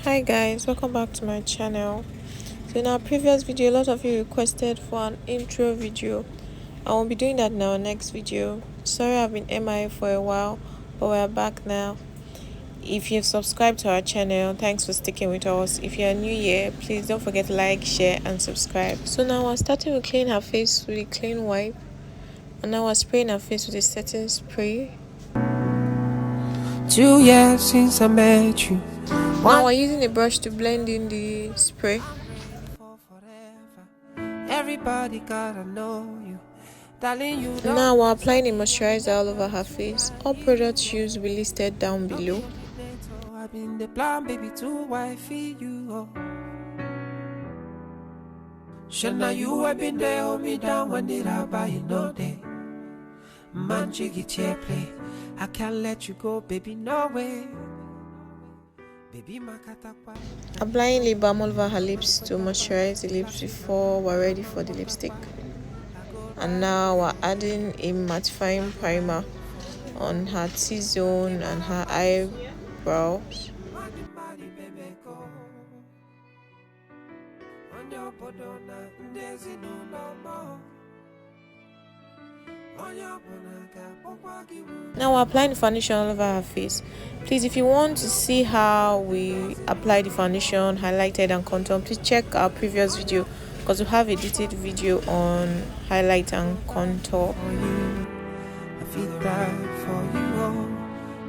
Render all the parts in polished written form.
Hi guys, welcome back to my channel. So in our previous video, a lot of you requested for an intro video. I won't be doing that in our next video. Sorry I've been MIA for a while, but we're back now. If you've subscribed to our channel, thanks for sticking with us. If you're new here, please don't forget to like, share and subscribe. So now we're starting with cleaning her face with a clean wipe, and now we're spraying her face with a setting spray. 2 years since I met you. Now we're using a brush to blend in the spray. Everybody gotta know you. Darling, you now we're applying a moisturizer all over her face. All products used will be listed down below. I've been the plan, baby, to wifey you. Shana, you have been there, hold me down when did I buy you no day. Man, jiggy chair play. I can't let you go, baby, no way. Applying lip balm all over her lips to moisturize the lips before we're ready for the lipstick. And now we're adding a mattifying primer on her T-zone and her eyebrows. Now we're applying the foundation all over her face. Please, if you want to see how we apply the foundation, highlighted and contour, please check our previous video because we have a detailed video on highlight and contour. I feel that for you.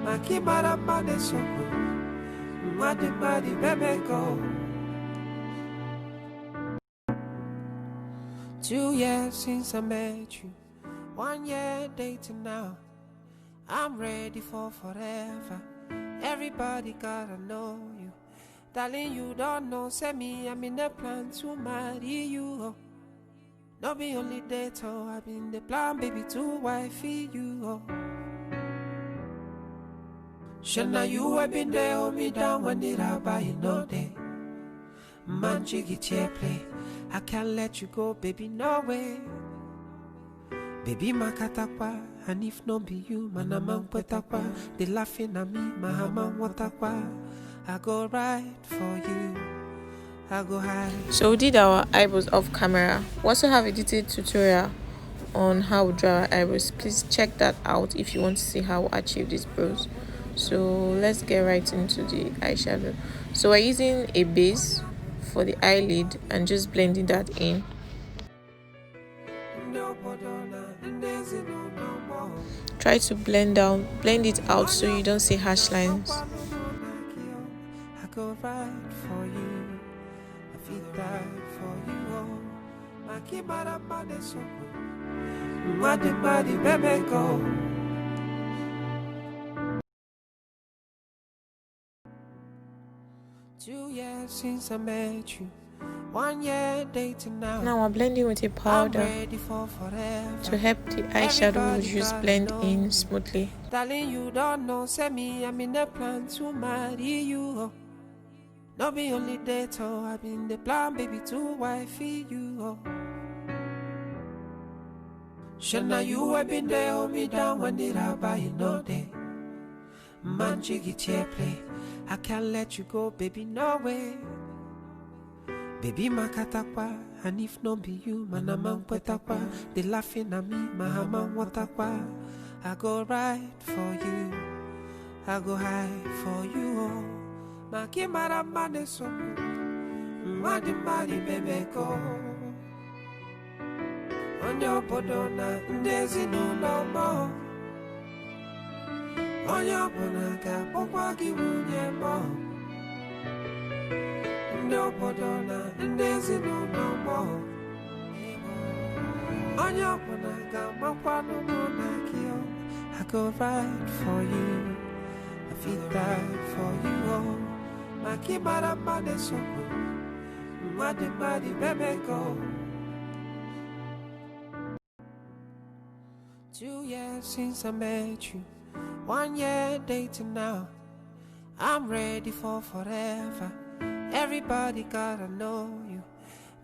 My kid, my so good. Baby, go. 2 years since I met you. 1 year dating now. I'm ready for forever. Everybody gotta know you. Darling, you don't know. Say me, I'm in the plan to marry you. Not be only date, oh, I've been the plan, baby, to wifey you. Shana, you have been there, hold me down when did I buy you no day. Man, jiggy chair play. I can't let you go, baby, no way. Baby, makatakwa, and if no be you, manamang petakwa. They laughing at me, mahamang watakwa. I go right for you. I go high. So we did our eyebrows off camera. We also have a detailed tutorial on how we draw our eyebrows. Please check that out if you want to see how we achieve these brows. So let's get right into the eyeshadow. So we're using a base for the eyelid and just blending that in. Try to blend it out so you don't see harsh lines. I go right for you. I feel that for you. My kid, my so good. My baby, go. Two years since I met you. 1 year dating now. Now we're blending with a powder to help the eyeshadow just blend in smoothly. Darling, you don't know. Say me, I'm in the plan to marry you. Not be only date, oh, I've been the plan, baby, to wifey you. Shana, you have been there, hold me down when did I buy you no day. Man, jiggy chair play. I can't let you go, baby, no way. Baby, makatakwa, and if no be you, manamang petakwa. They laughing at me, mahamang watakwa. I go right for you. I go high for you. Maki maramane so madi baby go. Onyo podona ndezi no more. Onyo bonaka pokwa kiwunye mo. Onyo podona ndezi no more. Onyo bonaka mokwa no monakio. I go right for you. I feel that for you. My kid, my so good. Madi, baby, go. 2 years since I met you. 1 year dating now. I'm ready for forever. Everybody gotta know you.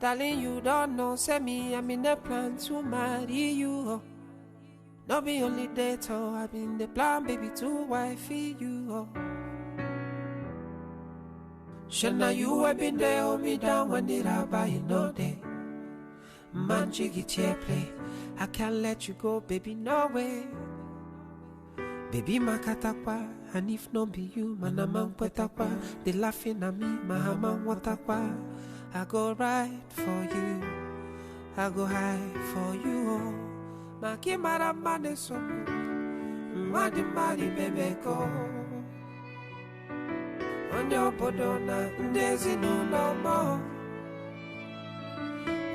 Darling, you don't know. Say me, I'm in the plan to marry you. Not be only date, oh, I've been the plan, baby, to wifey you. Shana, you have been there, hold me down when did I buy you no day? Man, jiggy chair play. I can't let you go, baby, no way. Baby, makatakwa, and if no be you, manamang petakwa. They laughing at me, mahamang watakwa. I go right for you, I go high for you, oh. Maki maramane so, madi baby go. Onyo bodona, ndezi no more.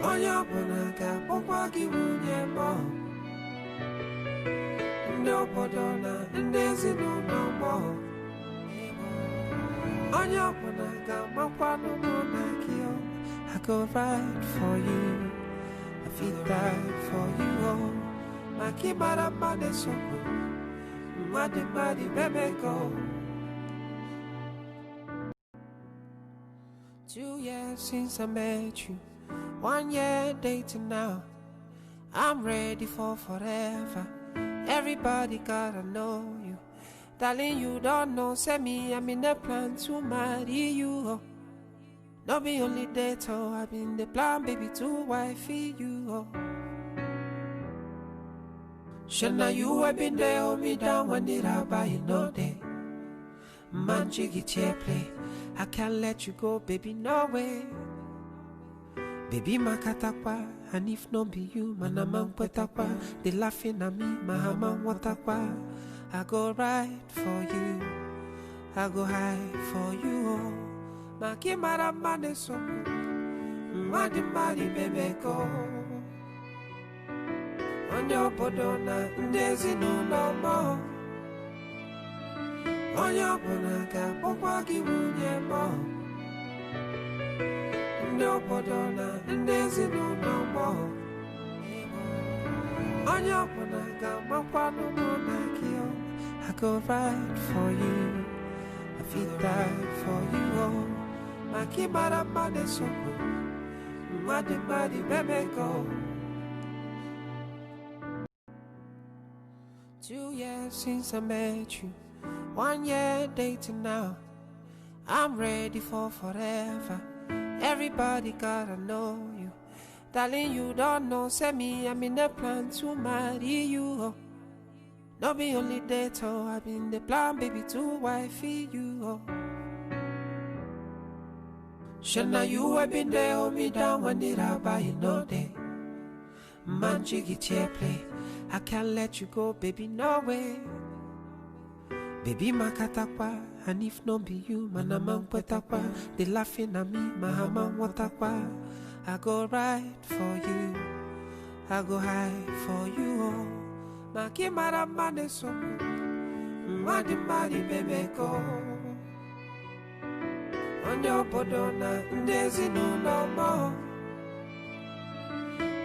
Onyo bonaka, pokwagi unye mo. No bodona, ndezi no more. Onyo bonaka, makwano monakio. I go right for you, I feel right for you, oh. Maki maramane so, madi baby go. 2 years since I met you, 1 year dating now. I'm ready for forever. Everybody gotta know you. Darling, you don't know, say me, I'm in the plan to marry you. Oh. No be only date, oh, I've been the plan, baby, to wifey you. Oh. Shana, you have been there, hold me down when did I buy you no day? Man, jiggy chair play. I can't let you go, baby, no way. Baby, makatakwa, and if no be you, manamang petakwa. They laughing at me, mahamang watakwa. I go right for you, I go high for you, oh. Maki maramane so, madi baby go. Onyo bodona, ndezi no more. Onyo bonaka, pokwagi unye mo. No bodona, ndezi no more. Onyo bonaka, makwano monakio. I go right for you, I feel right for you, oh. Maki maramane so, madi baby go. 2 years since I met you, 1 year dating now. I'm ready for forever. Everybody gotta know you. Darling, you don't know, say me, I'm in the plan to marry you. Oh. No be only date, oh, I've been the plan, baby, to wifey you. Oh. Shana, you have been there, hold me down when did I buy you no day? Man, jiggy chair play. I can't let you go, baby, no way. Baby, makatakwa, and if no be you, manamang petakwa. They laughing at me, mahamang watakwa. I go right for you, I go high for you, oh. Maki maramane so, madi baby go. Onyo bodona, ndezi no more.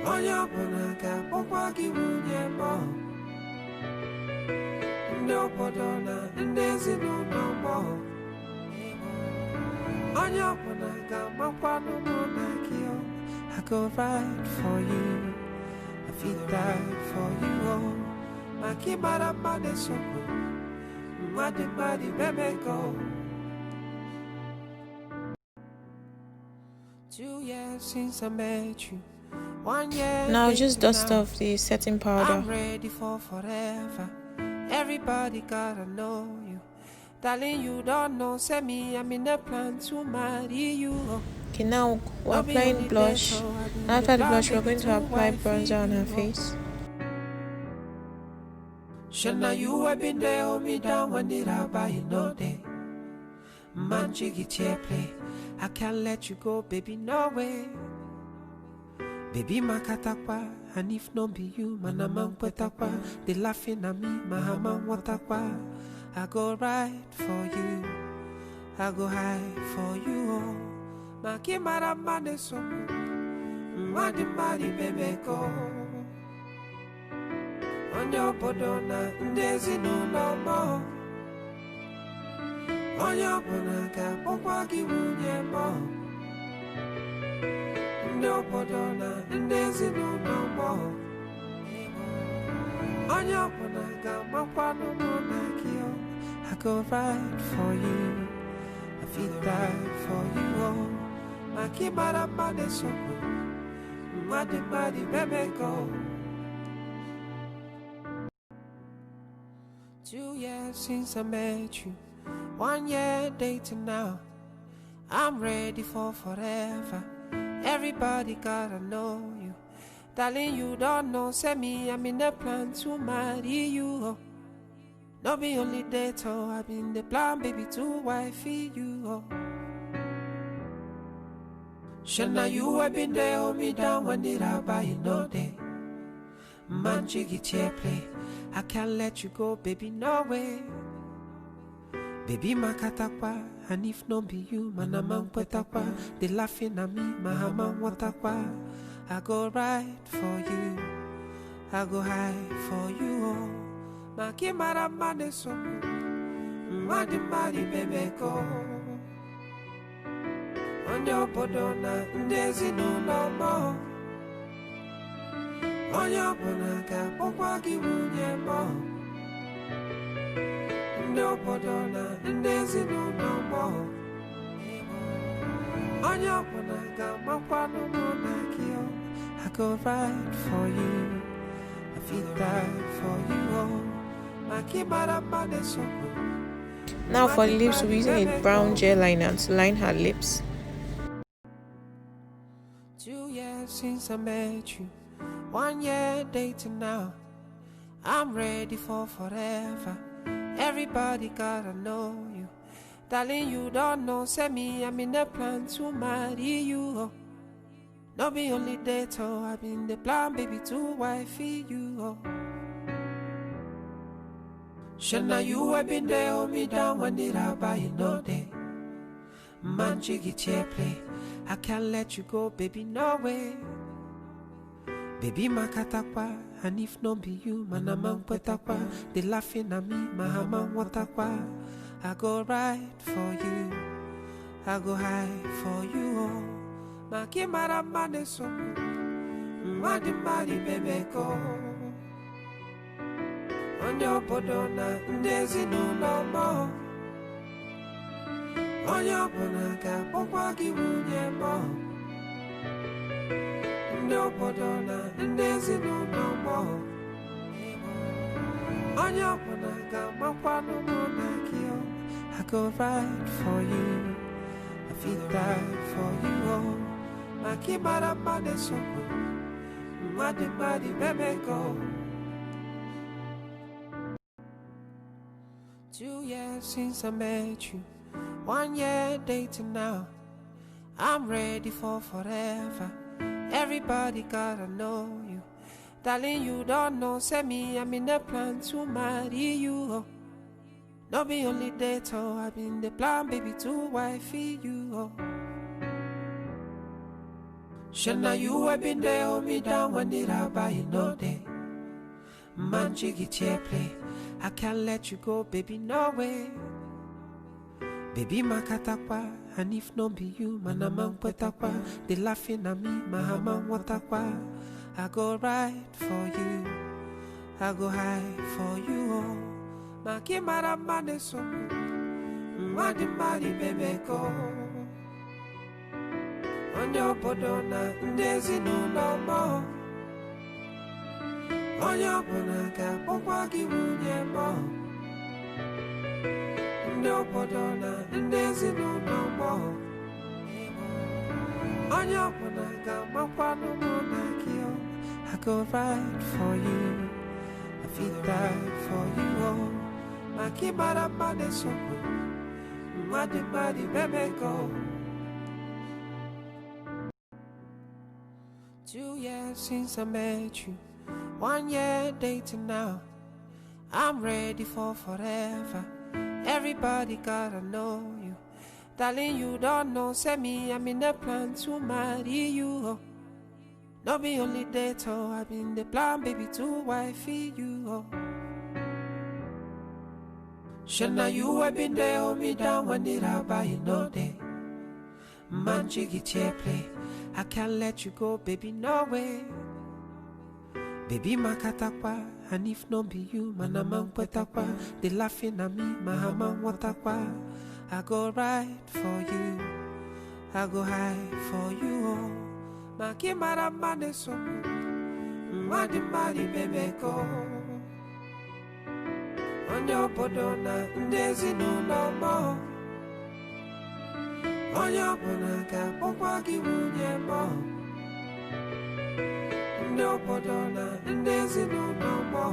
Onyo bonaka, pokwagi unye mo. No bodona, ndezi no more. Onyo bonaka, makwano monakio. I go right for you, I feel right for you, oh. Maki maramane so, madi baby go. 2 years since I met you, 1 year. Now just dust off the setting powder. I'm ready for forever. Everybody gotta know you. Darling, you don't know, say me, I'm in the plan to marry you. Oh. Okay, now we're applying blush. And after the blush, we're going to apply bronzer on her face. Shana, you have been there, hold me down when did I buy you no day? Man, jiggy chair play. I can't let you go, baby, no way. Baby, makatakwa, and if no be you, manamang petakwa. They laughing at me, mahamang watakwa. I go right for you, I go high for you, oh. Maki maramane so, madi baby go. Onyo bodona, ndezi no more. Onyo bonaka, pokwagi unye mo. No bodona, ndezi no more. Onyo bonaka, makwano monakio. I go right for you, I feel die for you, oh. Makimara mane soko, madi baby go. 2 years since I met you, 1 year dating now. I'm ready for forever. Everybody gotta know you. Darling, you don't know, say me, I'm in the plan to marry you, oh. No be only date, oh, I've been the plan, baby, to wifey you, oh. Shana, you have been there, hold me down when did I buy you no day. Man, jiggy chair play, I can't let you go, baby, no way. Baby, makatakwa, and if no be you, manamang petakwa. They laughing at me, mahamang watakwa. I go right for you, I go high for you, oh. Makimara mane so, madi baby go. Onyo bodona, ndezi no more. Onyo bonaka, pokwa giwunye mo. No bodona, ndezi no more. Onyo bonaka, makwano monakio. I go right for you, I feel die for you, oh. Makimara mane so. Now for lips, we're using a brown gel liner to line her lips. 2 years since I met you, 1 year dating now. I'm ready for forever. Everybody gotta know you. Darling, you don't know, say me, I'm in the plan to marry you, oh. No be only date, oh, I've been the plan, baby, to wifey you, oh. Shana, you have been there, hold me down when did I buy you no day. Man, jiggy chair play, I can't let you go, baby, no way. Baby, makatakwa, and if no be you, manamang petakwa. They laughing at me, mahamang watakwa. I go right for you, I go high for you, oh. Makimara mane so, madi baby go. Onyo bodona, ndezi no more. Onyo bonaka, pokwa giwunye mo. No bodona, ndezi no more. Onyo bonaka, makwano monakio. I go right for you, I feel die for you, oh. Makimara mane so, madi baby go. 2 years since I met you, 1 year dating now. I'm ready for forever. Everybody gotta know you. Darling, you don't know, say me, I'm in the plan to marry you, oh. No be only date, oh, I've been the plan, baby, to wifey you, oh. Shana, you have been there, hold me down when did I buy you no day. Man, jiggy chair play, I can't let you go, baby, no way. Baby, makatakwa, and if no be you, manamang petakwa. They laughing at me, mahamang watakwa. I go right for you, I go high for you, oh. Makimara mane so, madi baby go. Onyo bodona, ndezi no more. Onyo bonaka, pokwa giwunye mo. No bodona, ndezi no more. Onyo bonaka, makwano monakio. I go right for you, I feel die for you, oh. Makimara mane so, madi baby go. 2 years since I met you, 1 year dating now. I'm ready for forever. Everybody gotta know you. Darling, you don't know, say me, I'm in the plan to marry you, oh. No be only date, oh, I've been the plan, baby, to wifey you, oh. Shana, you have been there, hold me down when did I buy you no day. Man, jiggy chair play, I can't let you go, baby, no way. Baby, makatakwa, and if no be you, manamang petakwa. They laughing at me, mahamang watakwa. I go ride for you, I go hide for you, oh. Maki mara mane so, mwadi mari bebe go. Onyo bodona ndezi no mo. Onyo bonaka pokwa giwunye mo. Onyo bodona ndezi no mo.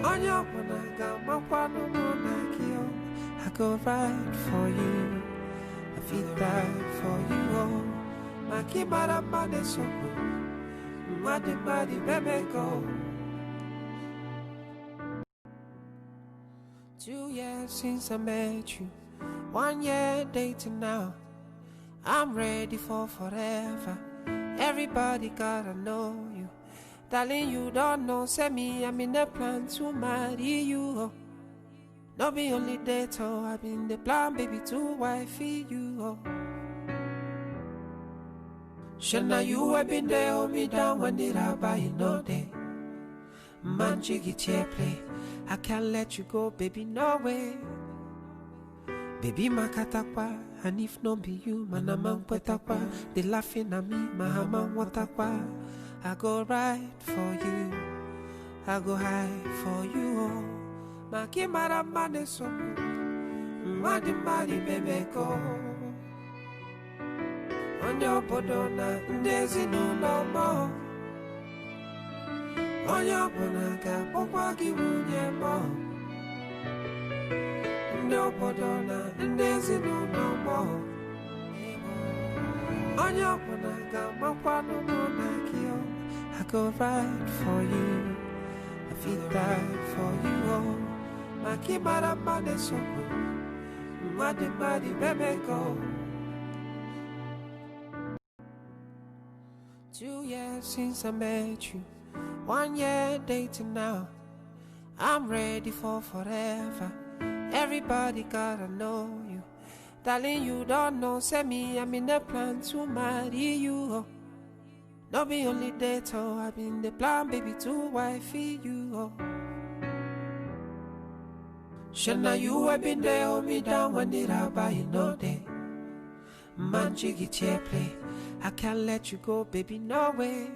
Onyo bonaka makwano monakio. I go ride for you, I feel die for you, oh. Maki mara mane so, mwadi mari bebe go. 2 years since I met you, 1 year dating now. I'm ready for forever. Everybody gotta know you. Darling, you don't know, say me, I'm in the plan to marry you, oh. Not be only date, oh, I've been the plan, baby, to wifey you, oh. Shana, you have been there, hold me down when did I buy you no day? Man, jiggy chair play. I can't let you go, baby, no way. Baby, makatakwa, and if no be you, manamang petakwa. They laughing at me, mahamang watakwa. I go ride for you, I go hide for you, oh. Maki mara mane so, mwadi mari bebe go. Onyo bodona ndezi no mo. Onyo bonaka pokwa giwunye mo. Onyo bodona ndezi no mo. Onyo bonaka makwano monakio. I go ride for you, I feel die for you, oh. Maki mara mane so, mwadi mari bebe go. 2 years since I met you, 1 year dating now. I'm ready for forever. Everybody gotta know you. Darling, you don't know, say me, I'm in the plan to marry you, oh. Not be only date, oh, I've been the plan, baby, to wifey you, oh. Shana, you have been there, hold me down when did I buy you no day? Man, jiggy chair play. I can't let you go, baby, no way.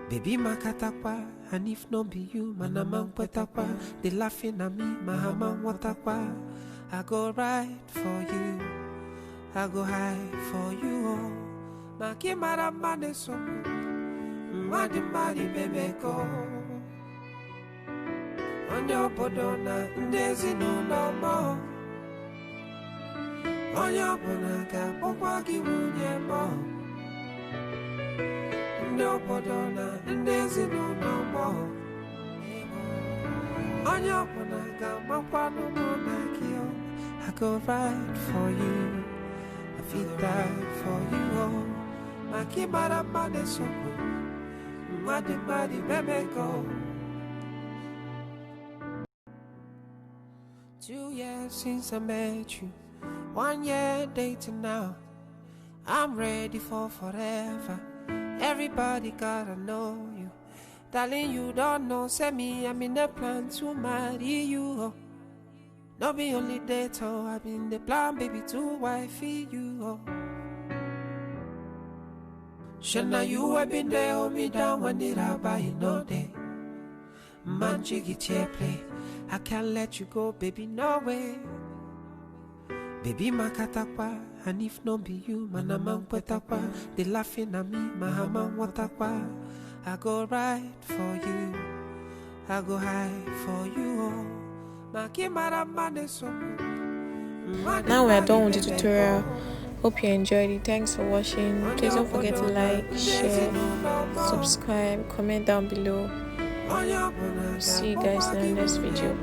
Baby, makatakwa, and if no be you, manamang petakwa. They laughing at me, mahamang watakwa. I go ride for you, I go hide for you, oh. Maki mara mane so, mwadi mari bebe go. Onyo bodona ndezi no mo. Onyo bonaka pokwa giwunye mo. Onyo bodona ndezi no mo. Onyo bonaka makwano monakio. I go ride for you, I feel die for you, oh. Maki mara mane so, mwadi mari bebe go. 2 years since I met you, 1 year dating now. I'm ready for forever. Everybody gotta know you. Darling, you don't know, say me, I'm in the plan to marry you, oh. Not be only date, oh, I've been the plan, baby, to wifey you, oh. Shana, you have been there, hold me down when did I buy you no day? Man, jiggy chair play. I can't let you go, baby, no way. Baby, makatakwa, and if no be you, manamang petakwa. They laughing at me, mahamang watakwa. I go ride for you, I go hide for you, oh. Maki mara mane so. Now we are done with the tutorial. Hope you enjoyed it. Thanks for watching. Please don't forget to like, share, subscribe, comment down below. See you guys in the next video.